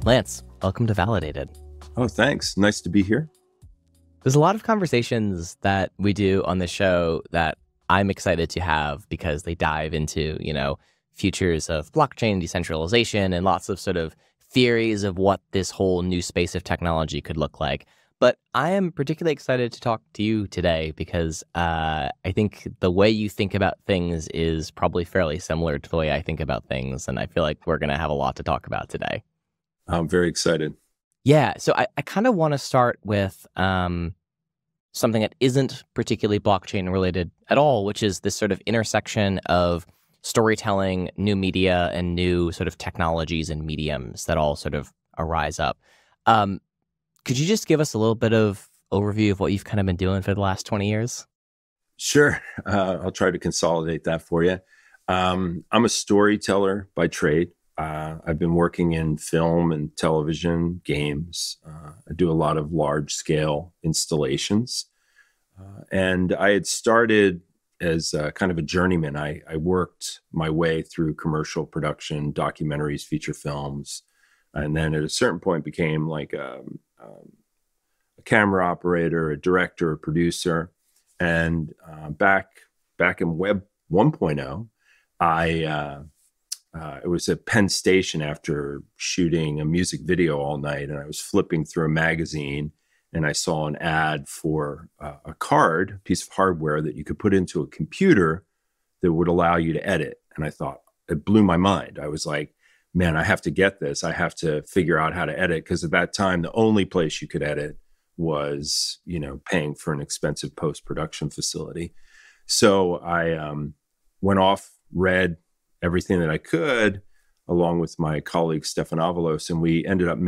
Lance, welcome to Validated. Oh, thanks. Nice to be here. There's a lot of conversations that we do on the show that I'm excited to have because they dive into, futures of blockchain decentralization and lots of sort of theories of what this whole new space of technology could look like. But I am particularly excited to talk to you today because I think the way you think about things is probably fairly similar to the way I think about things. And I feel like we're going to have a lot to talk about today. I'm very excited. Yeah, so I kind of want to start with something that isn't particularly blockchain related at all, which is this sort of intersection of storytelling, new media, and new sort of technologies and mediums that all sort of arise up. Could you just give us a little bit of overview of what you've kind of been doing for the last 20 years? Sure. I'll try to consolidate that for you. I'm a storyteller by trade. I've been working in film and television, games. I do a lot of large scale installations. And I had started as kind of a journeyman. I worked my way through commercial production, documentaries, feature films, and then at a certain point became like a camera operator, a director, a producer. And back in Web 1.0, it was at Penn Station after shooting a music video all night, and I was flipping through a magazine, and I saw an ad for a card, a piece of hardware that you could put into a computer that would allow you to edit. And I thought, it blew my mind. I was like, man, I have to get this. I have to figure out how to edit, because at that time, the only place you could edit was, paying for an expensive post-production facility. So I went off, read everything that I could, along with my colleague Stefan Avalos, and we ended up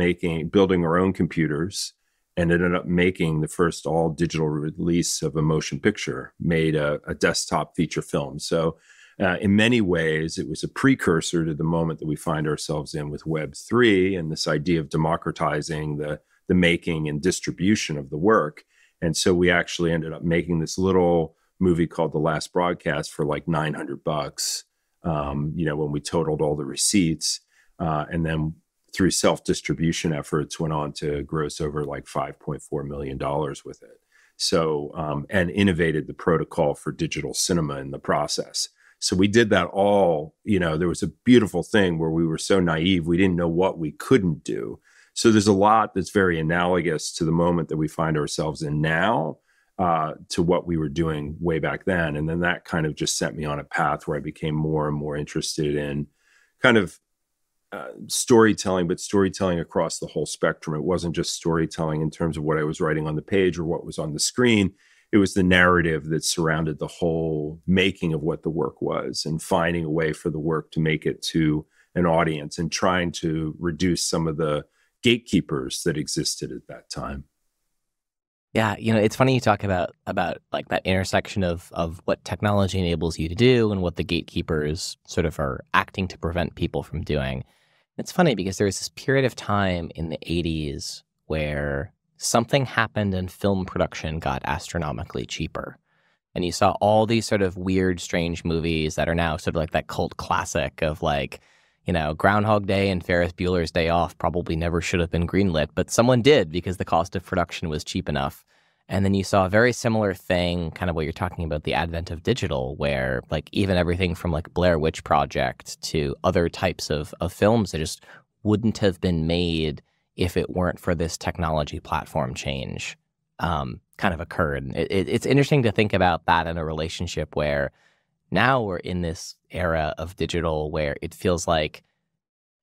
building our own computers, and ended up making the first all digital release of a motion picture, made a desktop feature film. So in many ways, it was a precursor to the moment that we find ourselves in with Web3 and this idea of democratizing the making and distribution of the work. And so we actually ended up making this little movie called The Last Broadcast for like $900. When we totaled all the receipts, and then through self-distribution efforts went on to gross over like $5.4 million with it. So, and innovated the protocol for digital cinema in the process. So we did that all, there was a beautiful thing where we were so naive, we didn't know what we couldn't do. So there's a lot that's very analogous to the moment that we find ourselves in now, to what we were doing way back then. And then that kind of just sent me on a path where I became more and more interested in kind of storytelling, but storytelling across the whole spectrum. It wasn't just storytelling in terms of what I was writing on the page or what was on the screen. It was the narrative that surrounded the whole making of what the work was, and finding a way for the work to make it to an audience, and trying to reduce some of the gatekeepers that existed at that time. Yeah, it's funny you talk about like that intersection of what technology enables you to do and what the gatekeepers sort of are acting to prevent people from doing. It's funny because there was this period of time in the 80s where something happened and film production got astronomically cheaper. And you saw all these sort of weird, strange movies that are now sort of like that cult classic of like, Groundhog Day and Ferris Bueller's Day Off probably never should have been greenlit, but someone did because the cost of production was cheap enough. And then you saw a very similar thing, kind of what you're talking about, the advent of digital, where like even everything from like Blair Witch Project to other types of films that just wouldn't have been made if it weren't for this technology platform change kind of occurred. It's interesting to think about that in a relationship where now we're in this era of digital where it feels like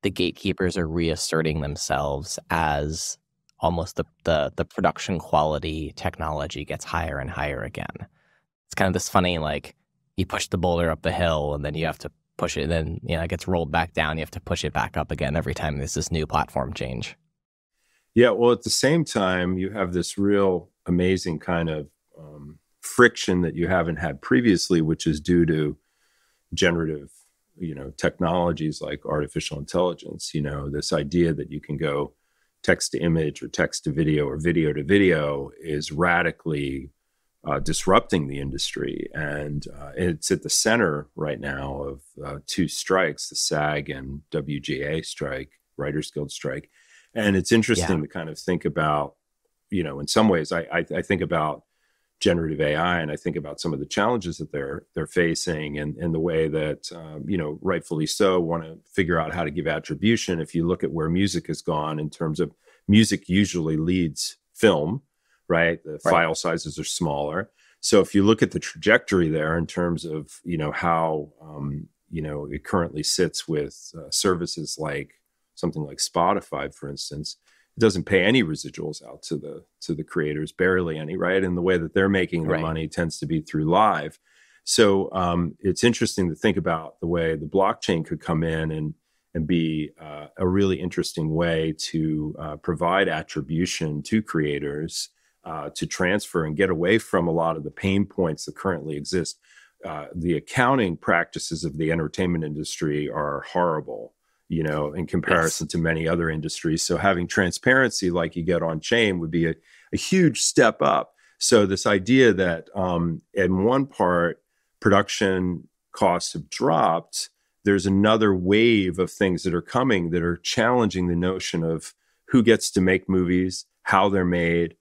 the gatekeepers are reasserting themselves as almost the production quality technology gets higher and higher again. It's kind of this funny, like, you push the boulder up the hill and then you have to push it, and then, it gets rolled back down. You have to push it back up again every time there's this new platform change. Yeah, well, at the same time, you have this real amazing kind of friction that you haven't had previously, which is due to generative, technologies like artificial intelligence. This idea that you can go text to image or text to video or video to video is radically disrupting the industry. And it's at the center right now of two strikes, the SAG and WGA strike, Writers Guild strike. And it's Yeah. interesting to kind of think about, in some ways, I think about generative AI, and I think about some of the challenges that they're facing, and the way that rightfully so, want to figure out how to give attribution. If you look at where music has gone in terms of music, usually leads film, right? The Right. file sizes are smaller. So if you look at the trajectory there in terms of how it currently sits with services like something like Spotify, for instance, it doesn't pay any residuals out to the creators, barely any, right? And the way that they're making their Right. money tends to be through live. So it's interesting to think about the way the blockchain could come in and be a really interesting way to provide attribution to creators, to transfer and get away from a lot of the pain points that currently exist. The accounting practices of the entertainment industry are horrible, in Yes. comparison to many other industries. So having transparency like you get on chain would be a huge step up. So this idea that in one part, production costs have dropped, there's another wave of things that are coming that are challenging the notion of who gets to make movies, how they're made.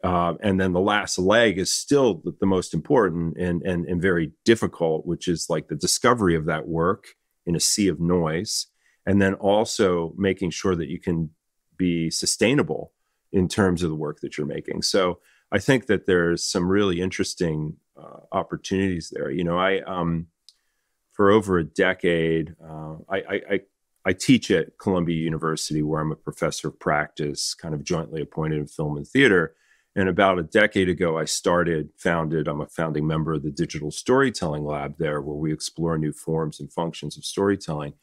And then the last leg is still the most important and very difficult, which is like the discovery of that work in a sea of noise. And then also making sure that you can be sustainable in terms of the work that you're making. So I think that there's some really interesting opportunities there. For over a decade, I teach at Columbia University, where I'm a professor of practice, kind of jointly appointed in film and theater. And about a decade ago, I'm a founding member of the Digital Storytelling Lab there, where we explore new forms and functions of storytelling.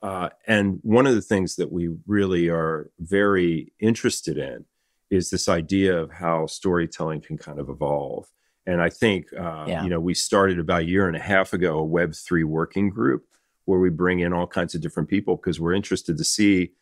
And one of the things that we really are very interested in is this idea of how storytelling can kind of evolve. And I think, Yeah. we started about a year and a half ago, a Web3 working group where we bring in all kinds of different people because we're interested to see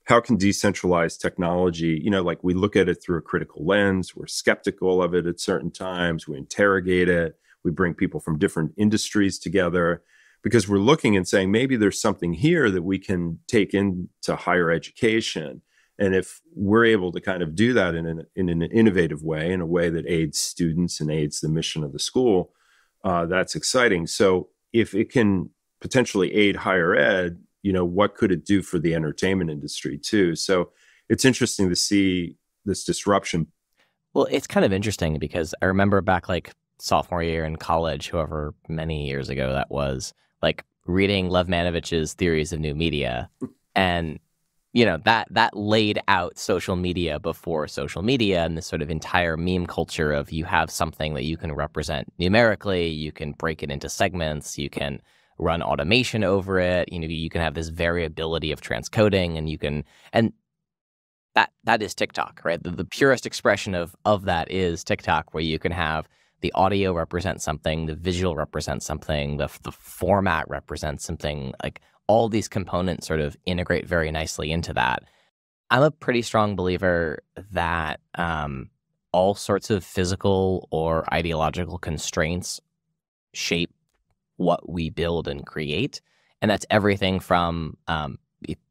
how can decentralized technology, like we look at it through a critical lens, we're skeptical of it at certain times, we interrogate it, we bring people from different industries together because we're looking and saying, maybe there's something here that we can take into higher education. And if we're able to kind of do that in an innovative way, in a way that aids students and aids the mission of the school, that's exciting. So if it can potentially aid higher ed, what could it do for the entertainment industry too? So it's interesting to see this disruption. Well, it's kind of interesting because I remember back like sophomore year in college, however many years ago that was, like reading Lev Manovich's Theories of New Media. And, that laid out social media before social media and this sort of entire meme culture of you have something that you can represent numerically, you can break it into segments, you can run automation over it, you can have this variability of transcoding and that is TikTok, right? The purest expression of that is TikTok, where you can have the audio represent something, the visual represent something, the format represents something. Like all these components sort of integrate very nicely into that. I'm a pretty strong believer that all sorts of physical or ideological constraints shape what we build and create. And that's everything from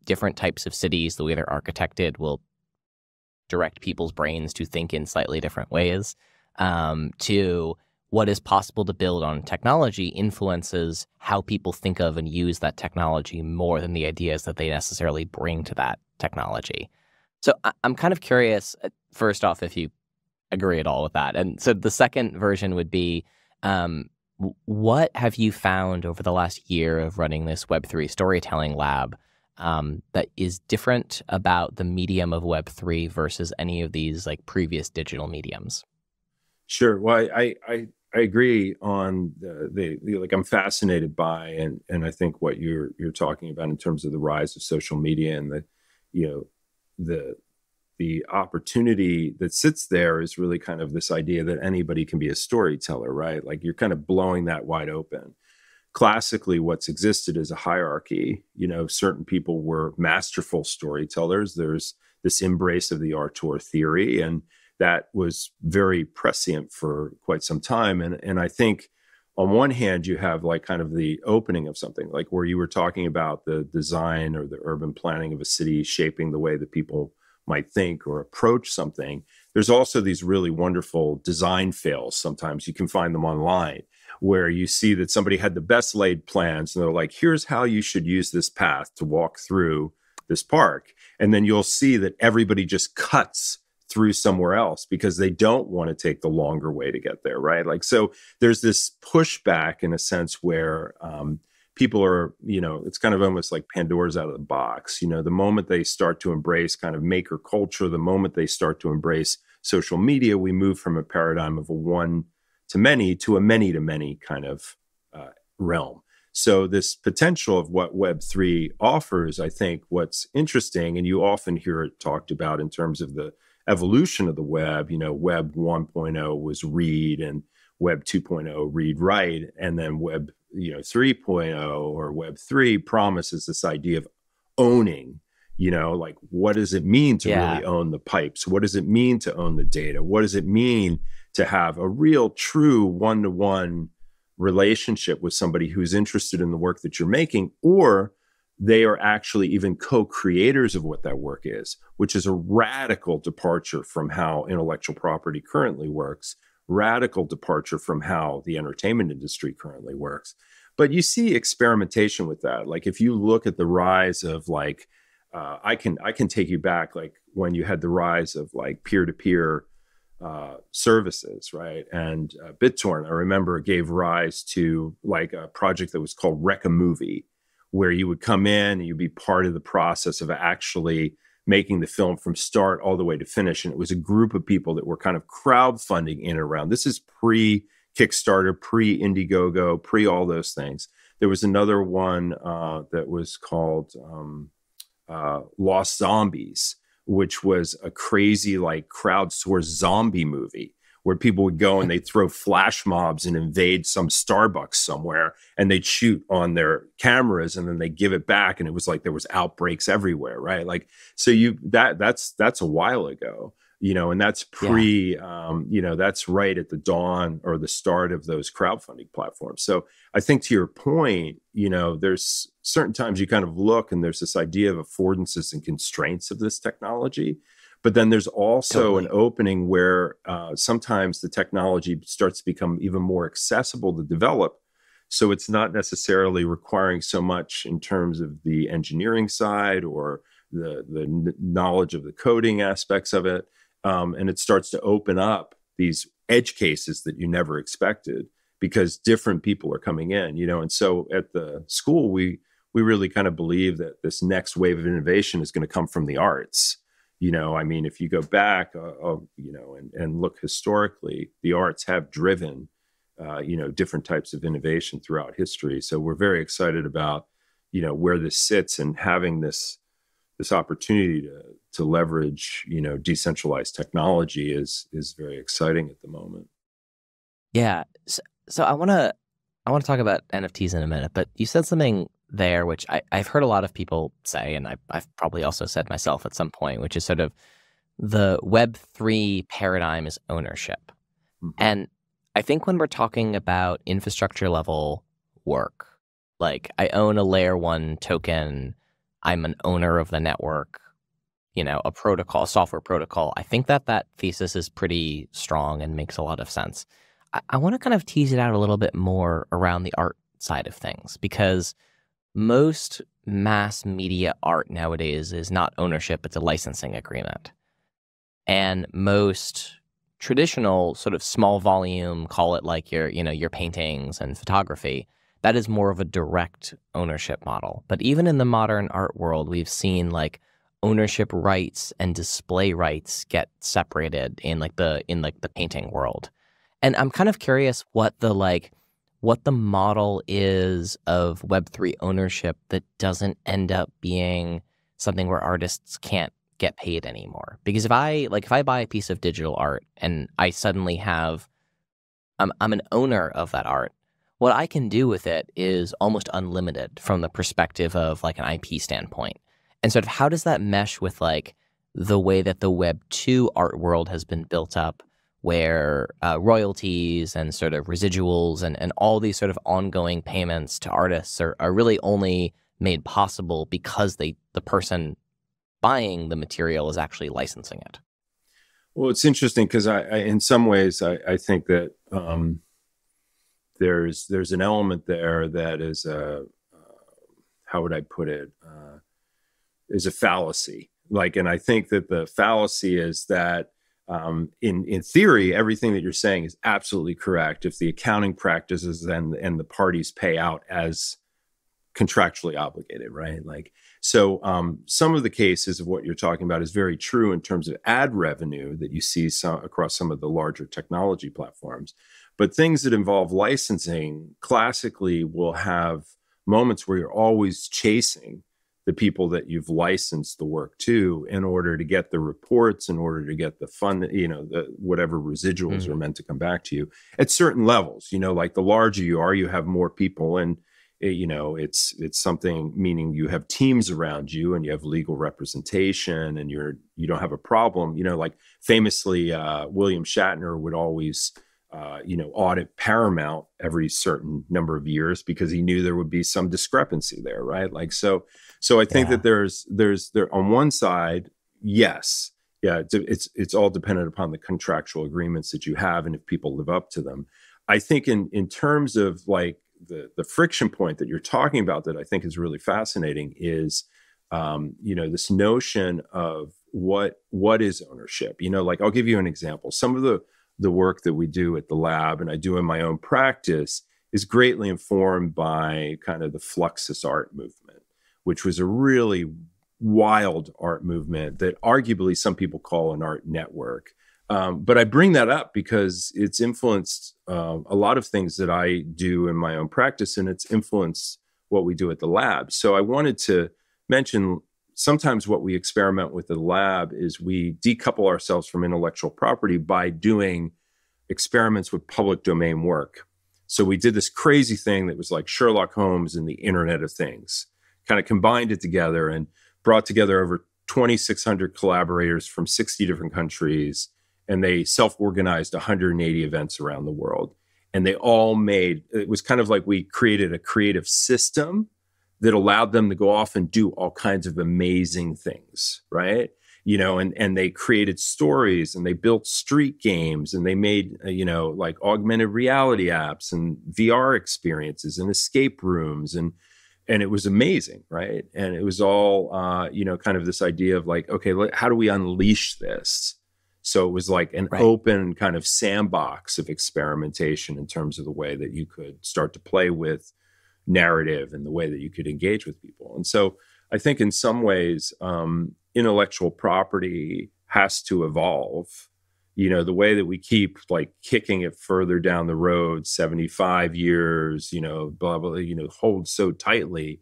different types of cities, the way they're architected will direct people's brains to think in slightly different ways, to what is possible to build on technology influences how people think of and use that technology more than the ideas that they necessarily bring to that technology. So I'm kind of curious, first off, if you agree at all with that. And so the second version would be, what have you found over the last year of running this Web3 storytelling lab that is different about the medium of Web3 versus any of these like previous digital mediums? Sure. Well, I agree on the like I'm fascinated by and I think what you're talking about in terms of the rise of social media and the opportunity that sits there is really kind of this idea that anybody can be a storyteller, right? Like you're kind of blowing that wide open. Classically, what's existed is a hierarchy. Certain people were masterful storytellers. There's this embrace of the auteur theory, and that was very prescient for quite some time. And I think on one hand, you have like kind of the opening of something, like where you were talking about the design or the urban planning of a city shaping the way that people might think or approach something. There's also these really wonderful design fails. Sometimes you can find them online where you see that somebody had the best laid plans and they're like, here's how you should use this path to walk through this park. And then you'll see that everybody just cuts through somewhere else because they don't want to take the longer way to get there, right? Like, so there's this pushback in a sense where people are, it's kind of almost like Pandora's out of the box. The moment they start to embrace kind of maker culture, the moment they start to embrace social media, we move from a paradigm of a one to many to a many to many kind of realm. So this potential of what Web3 offers, I think what's interesting, and you often hear it talked about in terms of the evolution of the web, Web 1.0 was read and Web 2.0 read write, and then Web 3.0 or Web 3 promises this idea of owning, like what does it mean to really own the pipes? What does it mean to own the data? What does it mean to have a real true one-to-one relationship with somebody who's interested in the work that you're making, or they are actually even co-creators of what that work is, which is a radical departure from how intellectual property currently works, radical departure from how the entertainment industry currently works. But you see experimentation with that. Like if you look at the rise of like, I can take you back like when you had the rise of like peer-to-peer services, right? And BitTorrent, I remember, gave rise to like a project that was called Wreck a Movie, where you would come in and you'd be part of the process of actually making the film from start all the way to finish. And it was a group of people that were kind of crowdfunding in and around. This is pre-Kickstarter, pre-Indiegogo, pre all those things. There was another one that was called Lost Zombies, which was a crazy like crowdsourced zombie movie where people would go and they'd throw flash mobs and invade some Starbucks somewhere and they'd shoot on their cameras and then they give it back. And it was like there was outbreaks everywhere, right? Like, so that's a while ago, and that's that's right at the dawn or the start of those crowdfunding platforms. So I think to your point, there's certain times you kind of look and there's this idea of affordances and constraints of this technology. But then there's also an opening where sometimes the technology starts to become even more accessible to develop. So it's not necessarily requiring so much in terms of the engineering side or the knowledge of the coding aspects of it. And it starts to open up these edge cases that you never expected because different people are coming in, And so at the school, we really kind of believe that this next wave of innovation is going to come from the arts. If you go back, and look historically, the arts have driven, different types of innovation throughout history. So we're very excited about, where this sits and having this opportunity to leverage, decentralized technology is very exciting at the moment. Yeah. So I want to talk about NFTs in a minute, but you said something there, which I've heard a lot of people say, and I've probably also said myself at some point, which is sort of the Web3 paradigm is ownership. Mm-hmm. And I think when we're talking about infrastructure level work, like I own a layer 1 token, I'm an owner of the network, a protocol, software protocol, I think that thesis is pretty strong and makes a lot of sense. I want to kind of tease it out a little bit more around the art side of things, because most mass media art nowadays is not ownership, it's a licensing agreement. And most traditional sort of small volume, call it like your paintings and photography, that is more of a direct ownership model. But even in the modern art world, we've seen like ownership rights and display rights get separated in the painting world. And I'm kind of curious what the model is of Web3 ownership that doesn't end up being something where artists can't get paid anymore. Because if I buy a piece of digital art and I suddenly have, I'm an owner of that art, what I can do with it is almost unlimited from the perspective of like an IP standpoint. And sort of how does that mesh with like the way that the Web 2 art world has been built up, where royalties and sort of residuals and all these sort of ongoing payments to artists are really only made possible because the person buying the material is actually licensing it. Well, it's interesting because I in some ways, I think that there's an element there that is how would I put it, is a fallacy. And I think that the fallacy is that in theory, everything that you're saying is absolutely correct if the accounting practices and the parties pay out as contractually obligated, right? So some of the cases of what you're talking about is very true in terms of ad revenue that you see across some of the larger technology platforms. But things that involve licensing classically will have moments where you're always chasing the people that you've licensed the work to in order to get the reports, in order to get the fund, the whatever residuals are meant to come back to you at certain levels. Like the larger you are, you have more people, and it's something, meaning you have teams around you and you have legal representation and you don't have a problem. Like famously, William Shatner would always audit Paramount every certain number of years because he knew there would be some discrepancy there, right? So I think that there's on one side, yes, yeah, it's all dependent upon the contractual agreements that you have and if people live up to them. I think in terms of the friction point that you're talking about that I think is really fascinating is this notion of what is ownership. I'll give you an example. Some of the work that we do at the lab and I do in my own practice is greatly informed by kind of the Fluxus art movement, which was a really wild art movement that arguably some people call an art network. But I bring that up because it's influenced a lot of things that I do in my own practice, and it's influenced what we do at the lab. So I wanted to mention sometimes what we experiment with at the lab is we decouple ourselves from intellectual property by doing experiments with public domain work. So we did this crazy thing that was like Sherlock Holmes and the Internet of Things, kind of combined it together and brought together over 2,600 collaborators from 60 different countries. And they self-organized 180 events around the world. And they all it was kind of like we created a creative system that allowed them to go off and do all kinds of amazing things, right? And they created stories and they built street games and they made, augmented reality apps and VR experiences and escape rooms. And it was amazing, right? And it was all, kind of this idea of okay, how do we unleash this? So it was like an open kind of sandbox of experimentation in terms of the way that you could start to play with narrative and the way that you could engage with people. And so I think in some ways, intellectual property has to evolve. The way that we keep kicking it further down the road, 75 years, blah, blah, hold so tightly.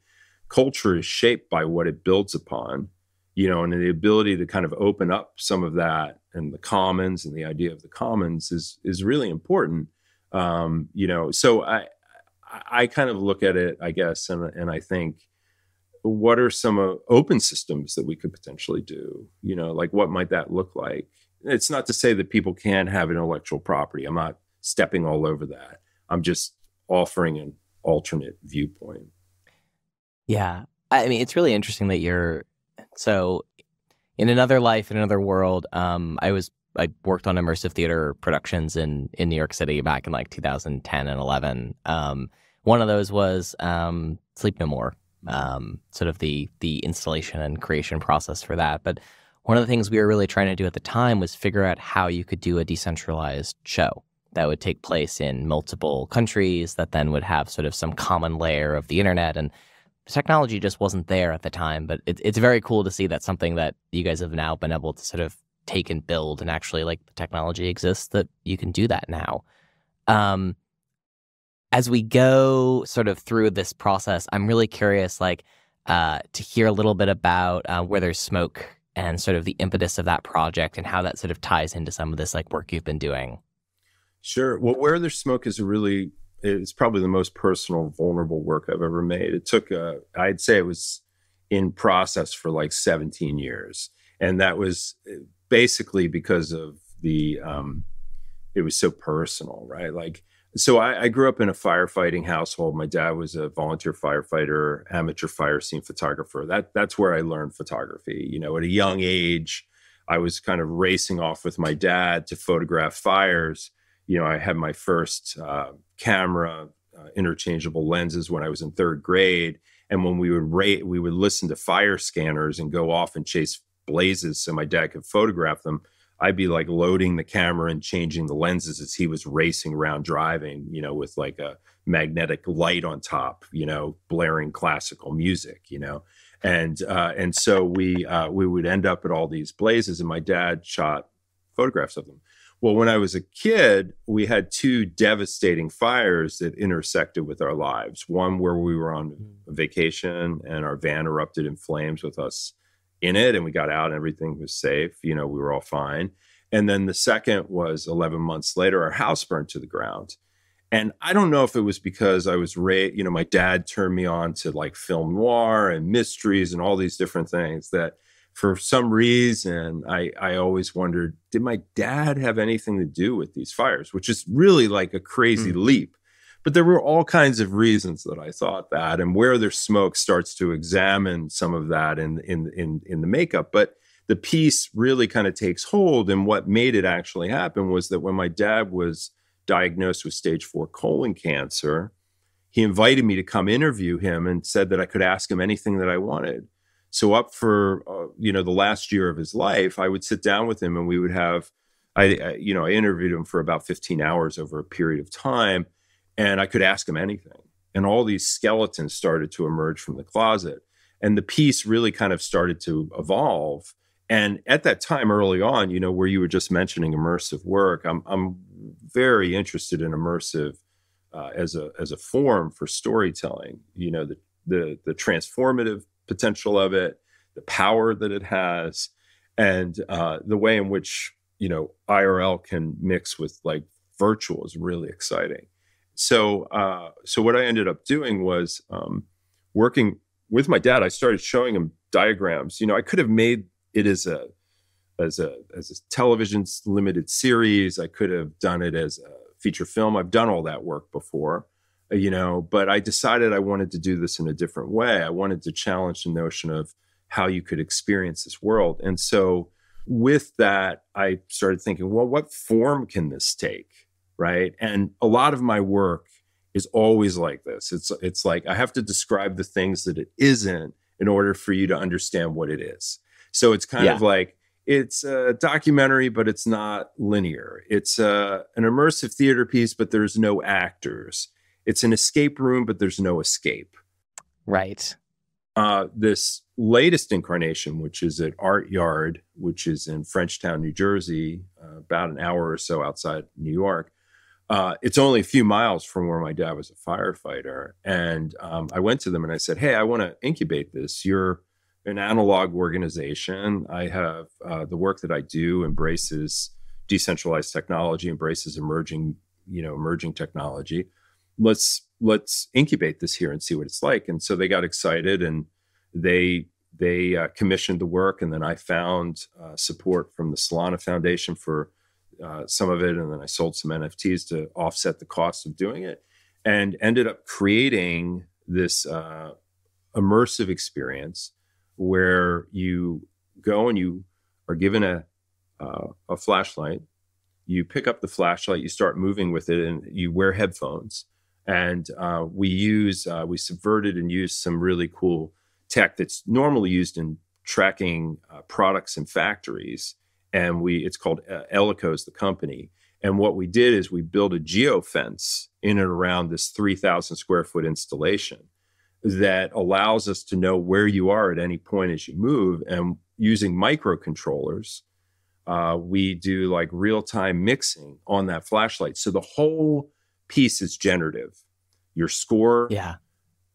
Culture is shaped by what it builds upon, and the ability to kind of open up some of that and the commons and the idea of the commons is really important. So I kind of look at it, I guess, and I think, what are some open systems that we could potentially do? What might that look like? It's not to say that people can't have intellectual property. I'm not stepping all over that. I'm just offering an alternate viewpoint. Yeah. I mean, it's really interesting that so in another life, in another world, I worked on immersive theater productions in New York City back in 2010 and 11. One of those was Sleep No More, sort of the installation and creation process for that. But one of the things we were really trying to do at the time was figure out how you could do a decentralized show that would take place in multiple countries that then would have sort of some common layer of the internet. And the technology just wasn't there at the time. But it's very cool to see that something that you guys have now been able to sort of take and build, and actually the technology exists that you can do that now. As we go sort of through this process, I'm really curious to hear a little bit about Where There's Smoke and sort of the impetus of that project and how that sort of ties into some of this work you've been doing. Sure. Well, Where There's Smoke is it's probably the most personal, vulnerable work I've ever made. It took, I'd say it was in process for 17 years. And that was basically because of it was so personal, right? So I grew up in a firefighting household. My dad was a volunteer firefighter, amateur fire scene photographer. That's where I learned photography. You know, at a young age, I was kind of racing off with my dad to photograph fires. You know, I had my first camera, interchangeable lenses when I was in third grade. And when we would listen to fire scanners and go off and chase blazes so my dad could photograph them. I'd be like loading the camera and changing the lenses as he was racing around driving, you know, with like a magnetic light on top, you know, blaring classical music, you know. And so we would end up at all these blazes, and my dad shot photographs of them. Well, when I was a kid, we had two devastating fires that intersected with our lives. One where we were on vacation and our van erupted in flames with us in it, and we got out and everything was safe. You know, we were all fine. And then the second was 11 months later, our house burned to the ground. And I don't know if it was because I was raised, you know, my dad turned me on to like film noir and mysteries and all these different things that for some reason, I always wondered, did my dad have anything to do with these fires? Which is really like a crazy leap. But there were all kinds of reasons that I thought that, and Where There's Smoke starts to examine some of that in the makeup. But the piece really kind of takes hold, and what made it actually happen was that when my dad was diagnosed with stage 4 colon cancer, he invited me to come interview him and said that I could ask him anything that I wanted. So up for you know, the last year of his life, I would sit down with him and we would have, I interviewed him for about 15 hours over a period of time. And I could ask him anything. And all these skeletons started to emerge from the closet. And the piece really kind of started to evolve. And at that time, early on, you know, where you were just mentioning immersive work, I'm very interested in immersive as a form for storytelling. You know, the transformative potential of it, the power that it has, and the way in which, you know, IRL can mix with like virtual is really exciting. So what I ended up doing was working with my dad. I started showing him diagrams. You know, I could have made it as a television limited series. I could have done it as a feature film. I've done all that work before, you know, but I decided I wanted to do this in a different way. I wanted to challenge the notion of how you could experience this world. And so with that, I started thinking, well, what form can this take? Right. And a lot of my work is always like this. It's like I have to describe the things that it isn't in order for you to understand what it is. So it's kind of like it's a documentary, but it's not linear. It's an immersive theater piece, but there's no actors. It's an escape room, but there's no escape. Right. This latest incarnation, which is at Art Yard, which is in Frenchtown, New Jersey, about an hour or so outside New York. It's only a few miles from where my dad was a firefighter. And I went to them and I said, hey, I want to incubate this. You're an analog organization. I have the work that I do embraces decentralized technology, embraces emerging technology. Let's incubate this here and see what it's like. And so they got excited and they commissioned the work. And then I found support from the Solana Foundation for some of it, and then I sold some NFTs to offset the cost of doing it, and ended up creating this immersive experience where you go and you are given a flashlight. You pick up the flashlight, you start moving with it, and you wear headphones. And we subverted and used some really cool tech that's normally used in tracking products in factories. And it's called Elicos, the company. And what we did is we built a geofence in and around this 3,000 square foot installation that allows us to know where you are at any point as you move. And using microcontrollers, we do like real-time mixing on that flashlight. So the whole piece is generative. Your score,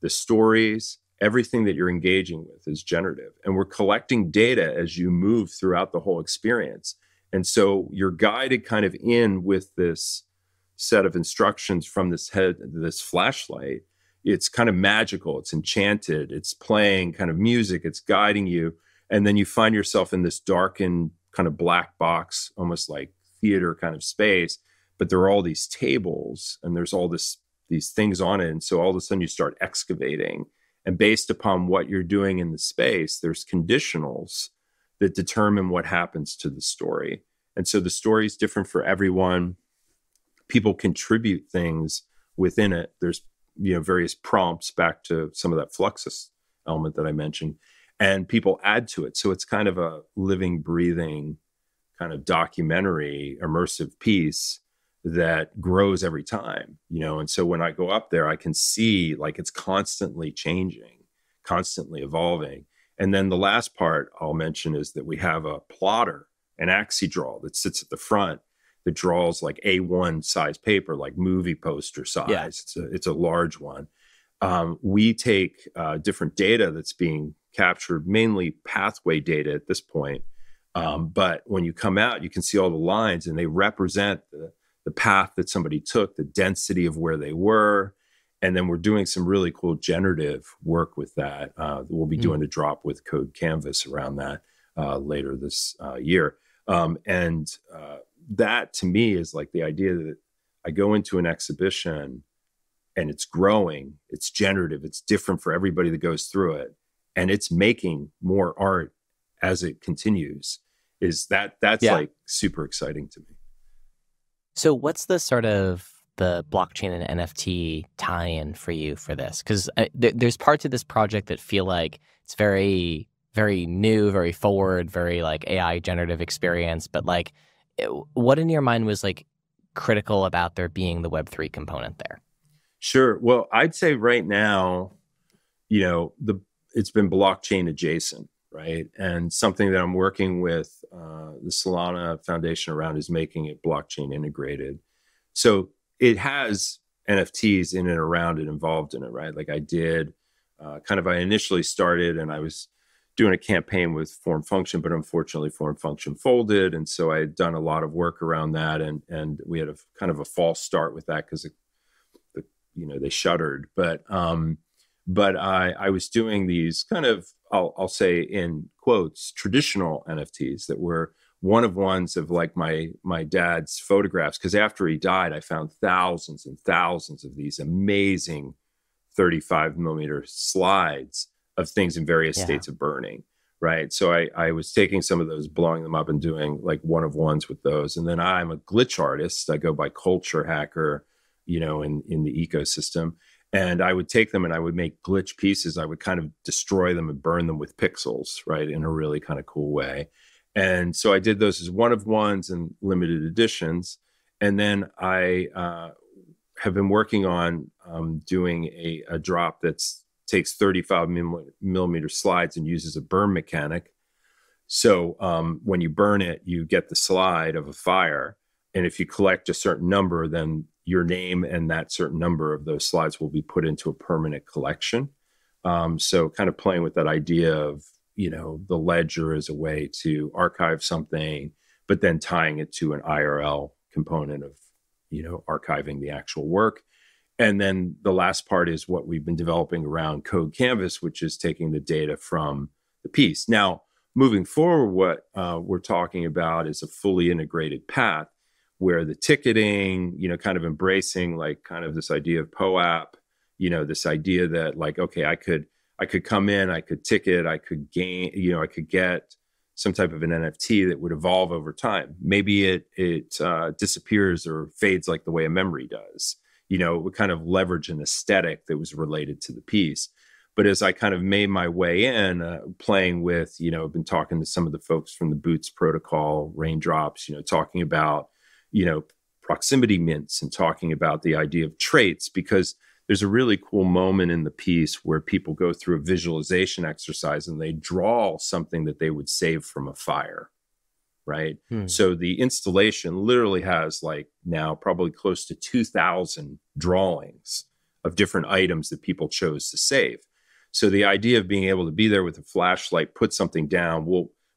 the stories, everything that you're engaging with is generative. And we're collecting data as you move throughout the whole experience. And so you're guided kind of in with this set of instructions from this flashlight. It's kind of magical. It's enchanted. It's playing kind of music. It's guiding you. And then you find yourself in this darkened kind of black box, almost like theater kind of space. but there are all these tables and there's all these things on it. And so all of a sudden you start excavating, and based upon what you're doing in the space, there's conditionals that determine what happens to the story. And so the story is different for everyone. People contribute things within it. There's, various prompts back to some of that Fluxus element that I mentioned, and people add to it. So it's kind of a living, breathing kind of documentary, immersive piece that grows every time, and so when I go up there, I can see like it's constantly changing, constantly evolving. And then the last part I'll mention is that we have a plotter, an AxiDraw that sits at the front that draws like A1 size paper, like movie poster size. Yeah. It's a large one. We take different data that's being captured, mainly pathway data at this point. But when you come out, you can see all the lines, and they represent the path that somebody took, the density of where they were. And then we're doing some really cool generative work with that. We'll be doing a drop with Code Canvas around that later this year. And that to me is like the idea that I go into an exhibition and it's growing, it's generative, it's different for everybody that goes through it, and it's making more art as it continues. That's like super exciting to me. So what's the sort of the blockchain and NFT tie-in for you for this? Because there's parts of this project that feel like it's very, very new, very forward, very like AI generative experience. But like, what in your mind was like critical about there being the Web3 component there? Sure. Well, I'd say right now, it's been blockchain adjacent, right? And something that I'm working with the Solana Foundation around is making it blockchain integrated. So it has NFTs in and around it, involved in it, right? Like I did, I initially started and I was doing a campaign with Form Function, but unfortunately Form Function folded. And so I had done a lot of work around that. And we had a kind of a false start with that because they shuttered. But I was doing these kind of, I'll say in quotes, traditional NFTs that were one of ones of like my dad's photographs. Because after he died, I found thousands and thousands of these amazing 35 millimeter slides of things in various states of burning, right? So I was taking some of those, blowing them up and doing like one of ones with those. And then I'm a glitch artist. I go by culture hacker, in the ecosystem. And I would take them and I would make glitch pieces. I would kind of destroy them and burn them with pixels, right? In a really kind of cool way. And so I did those as one of ones and limited editions. And then I have been working on doing a drop that's takes 35 millimeter slides and uses a burn mechanic. So when you burn it, you get the slide of a fire. And if you collect a certain number, then your name and that certain number of those slides will be put into a permanent collection. So kind of playing with that idea of, the ledger as a way to archive something, but then tying it to an IRL component of, archiving the actual work. And then the last part is what we've been developing around Code Canvas, which is taking the data from the piece. Now, moving forward, what we're talking about is a fully integrated path where the ticketing, kind of embracing like kind of this idea of POAP, this idea that like, okay, I could come in, I could ticket, I could gain, I could get some type of an NFT that would evolve over time. Maybe it disappears or fades like the way a memory does. It would kind of leverage an aesthetic that was related to the piece. But as I kind of made my way in, playing with, I've been talking to some of the folks from the Boots protocol, Raindrops, talking about, proximity mints and talking about the idea of traits, because there's a really cool moment in the piece where people go through a visualization exercise and they draw something that they would save from a fire. Right. So the installation literally has like now probably close to 2,000 drawings of different items that people chose to save. So the idea of being able to be there with a flashlight, put something down.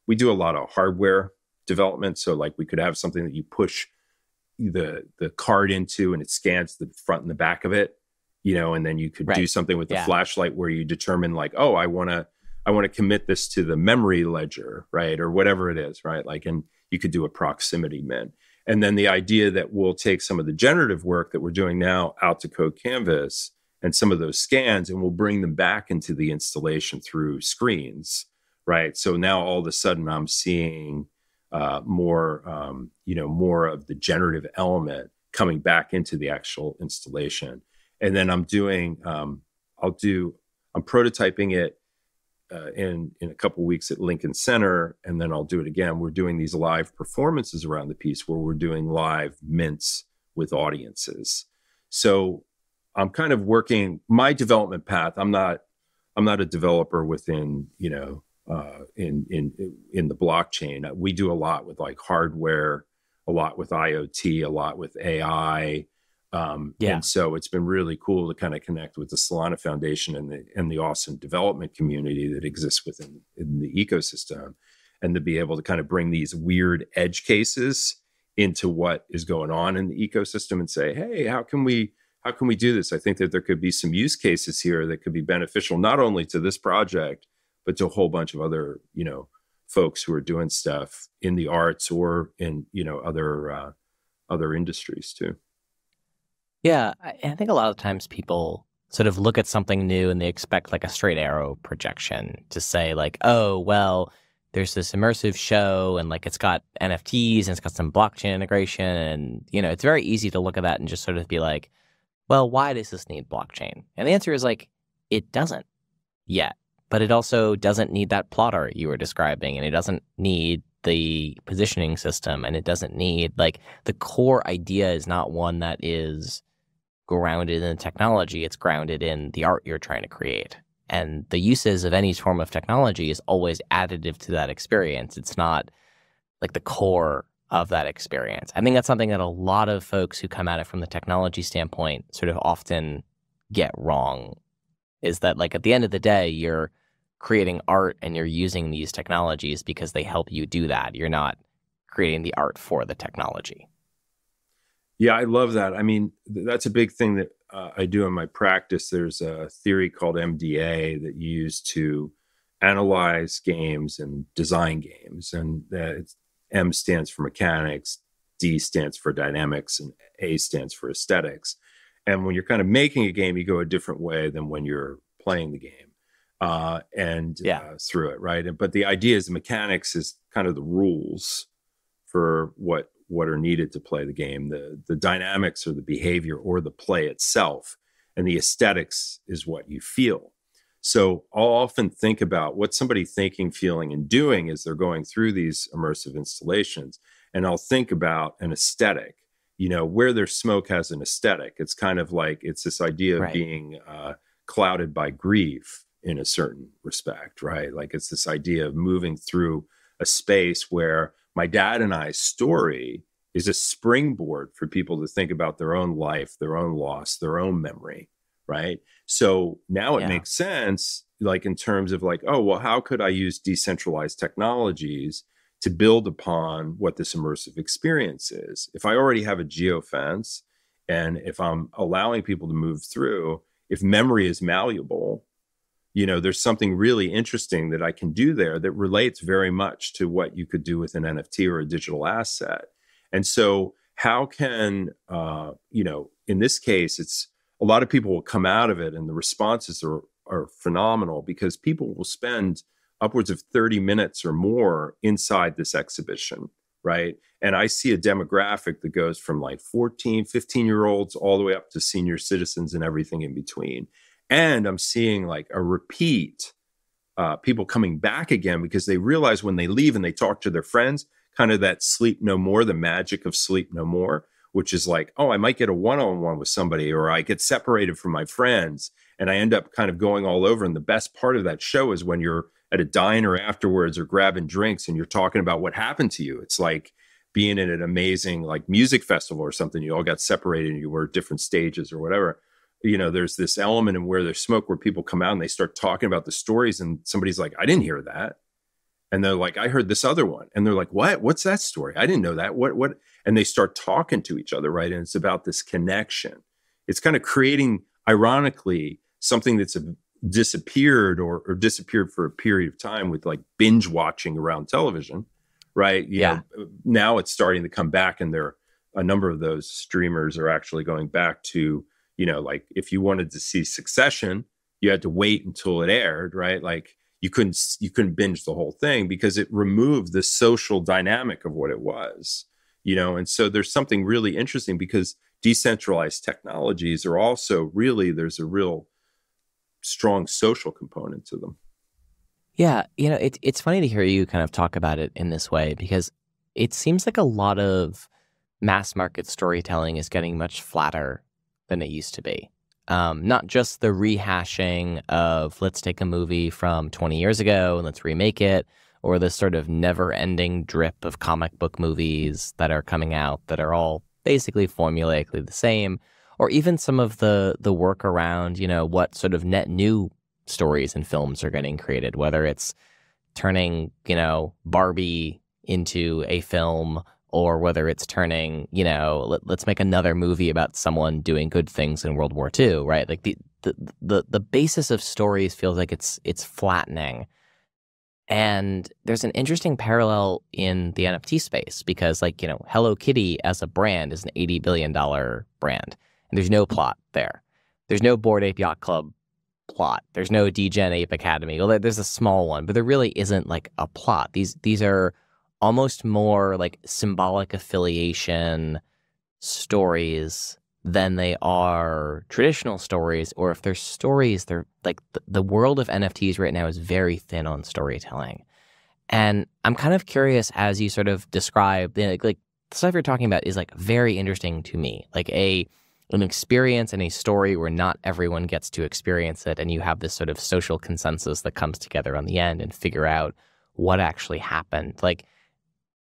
We do a lot of hardware development. So like we could have something that you push the card into and it scans the front and the back of it, and then you could do something with the flashlight where you determine like, oh, I want to commit this to the memory ledger, right? Or whatever it is, right? Like, and you could do a proximity mint. And then the idea that we'll take some of the generative work that we're doing now out to Code Canvas and some of those scans, and we'll bring them back into the installation through screens, right? So now all of a sudden I'm seeing more of the generative element coming back into the actual installation. And then I'm prototyping it in a couple of weeks at Lincoln Center, and then I'll do it again. We're doing these live performances around the piece where we're doing live mints with audiences. So I'm kind of working my development path. I'm not a developer within, in the blockchain. We do a lot with like hardware, a lot with IoT, a lot with AI. And so it's been really cool to kind of connect with the Solana Foundation and the awesome development community that exists within the ecosystem, and to be able to kind of bring these weird edge cases into what is going on in the ecosystem and say, hey, how can we do this? I think that there could be some use cases here that could be beneficial, not only to this project, but to a whole bunch of other, folks who are doing stuff in the arts or in, other industries too. Yeah, I think a lot of times people sort of look at something new and they expect like a straight arrow projection to say like, oh, well, there's this immersive show and like it's got NFTs and it's got some blockchain integration. And, it's very easy to look at that and just sort of be like, well, why does this need blockchain? And the answer is like, it doesn't yet, but it also doesn't need that plotter you were describing, and it doesn't need the positioning system, and it doesn't need like the core idea is not one that is grounded in technology. It's grounded in the art you're trying to create. And the uses of any form of technology is always additive to that experience. It's not like the core of that experience. I think that's something that a lot of folks who come at it from the technology standpoint sort of often get wrong, is that like at the end of the day, you're creating art and you're using these technologies because they help you do that. You're not creating the art for the technology. Yeah, I love that. I mean, that's a big thing that I do in my practice. There's a theory called MDA that you use to analyze games and design games. And M stands for mechanics, D stands for dynamics, and A stands for aesthetics. And when you're kind of making a game, you go a different way than when you're playing the game through it, right? But the idea is the mechanics is kind of the rules for what are needed to play the game. The dynamics or the behavior or the play itself, and the aesthetics is what you feel. So I'll often think about what somebody thinking, feeling, and doing as they're going through these immersive installations. And I'll think about an aesthetic, where there's smoke has an aesthetic. It's kind of like, it's this idea of being clouded by grief in a certain respect, right? Like it's this idea of moving through a space where my dad and I's story is a springboard for people to think about their own life, their own loss, their own memory, right? So now it makes sense, like in terms of like, oh, well, how could I use decentralized technologies to build upon what this immersive experience is? If I already have a geofence, and if I'm allowing people to move through, if memory is malleable, there's something really interesting that I can do there that relates very much to what you could do with an NFT or a digital asset. And so how can, in this case, it's a lot of people will come out of it and the responses are phenomenal, because people will spend upwards of 30 minutes or more inside this exhibition, right? And I see a demographic that goes from like 14, 15-year-olds all the way up to senior citizens and everything in between. And I'm seeing like a repeat, people coming back again because they realize when they leave and they talk to their friends, kind of that sleep no more, the magic of sleep no more, which is like, oh, I might get a one-on-one with somebody, or I get separated from my friends and I end up kind of going all over. And the best part of that show is when you're at a diner afterwards or grabbing drinks and you're talking about what happened to you. It's like being in an amazing like music festival or something. You all got separated and you were at different stages or whatever. There's this element in where there's smoke where people come out and they start talking about the stories, and somebody's like, I didn't hear that. And they're like, I heard this other one. And they're like, what? What's that story? I didn't know that. What? And they start talking to each other, right? And it's about this connection. It's kind of creating, ironically, something that's disappeared or disappeared for a period of time with like binge watching around television, right? Yeah. Now it's starting to come back, and a number of those streamers are actually going back to, like if you wanted to see Succession, you had to wait until it aired, right? Like you couldn't binge the whole thing because it removed the social dynamic of what it was, and so there's something really interesting because decentralized technologies are also really, there's a real strong social component to them. Yeah, it's funny to hear you kind of talk about it in this way because it seems like a lot of mass market storytelling is getting much flatter than it used to be. Not just the rehashing of let's take a movie from 20 years ago and let's remake it, or this sort of never-ending drip of comic book movies that are coming out that are all basically formulaically the same, or even some of the work around, what sort of net new stories and films are getting created, whether it's turning, Barbie into a film, or whether it's turning, let's make another movie about someone doing good things in World War II, right? Like the basis of stories feels like it's flattening. And there's an interesting parallel in the NFT space because, like, Hello Kitty as a brand is an $80 billion brand, and there's no plot there. There's no Bored Ape Yacht Club plot. There's no Degen Ape Academy. Well, there's a small one, but there really isn't like a plot. These are almost more like symbolic affiliation stories than they are traditional stories. Or if they're stories, they're like the world of NFTs right now is very thin on storytelling. And I'm kind of curious as you sort of describe, like the stuff you're talking about is like very interesting to me. Like an experience and a story where not everyone gets to experience it, and you have this sort of social consensus that comes together on the end and figure out what actually happened. Like